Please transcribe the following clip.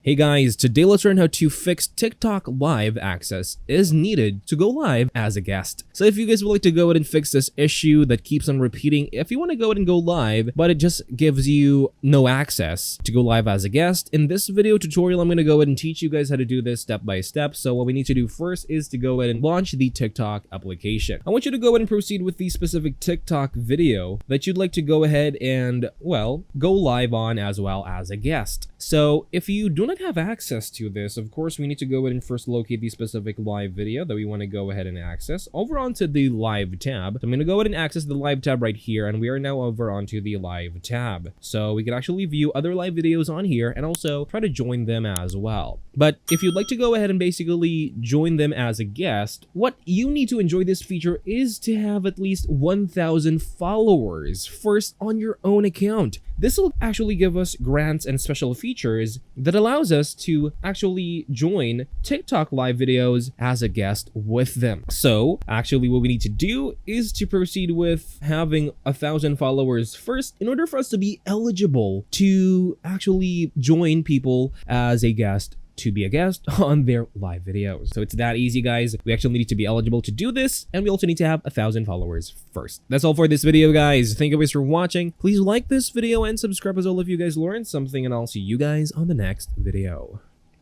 Hey guys, today let's learn how to fix TikTok live access is needed to go live as a guest. So if you guys would like to go ahead and fix this issue that keeps on repeating, if you want to go ahead and go live, but it just gives you no access to go live as a guest, in this video tutorial, I'm going to go ahead and teach you guys how to do this step by step. So what we need to do first is to go ahead and launch the TikTok application. I want you to go ahead and proceed with the specific TikTok video that you'd like to go ahead and, well, go live on as well as a guest. So if you do not have access to this, of course, we need to go ahead and first locate the specific live video that we want to go ahead and access over onto the live tab. So I'm going to go ahead and access the live tab right here, and we are now over onto the live tab. So we can actually view other live videos on here and also try to join them as well. But if you'd like to go ahead and basically join them as a guest, what you need to enjoy this feature is to have at least 1,000 followers first on your own account. This will actually give us grants and special features that allows us to actually join TikTok live videos as a guest with them. So actually what we need to do is to proceed with having 1,000 followers first in order for us to be eligible to actually join people as a guest, to be a guest on their live videos. So it's that easy, guys. We actually need to be eligible to do this, and we also need to have 1,000 followers first. That's all for this video, guys. Thank you guys for watching. Please like this video and subscribe as well if you guys learned something, and I'll see you guys on the next video.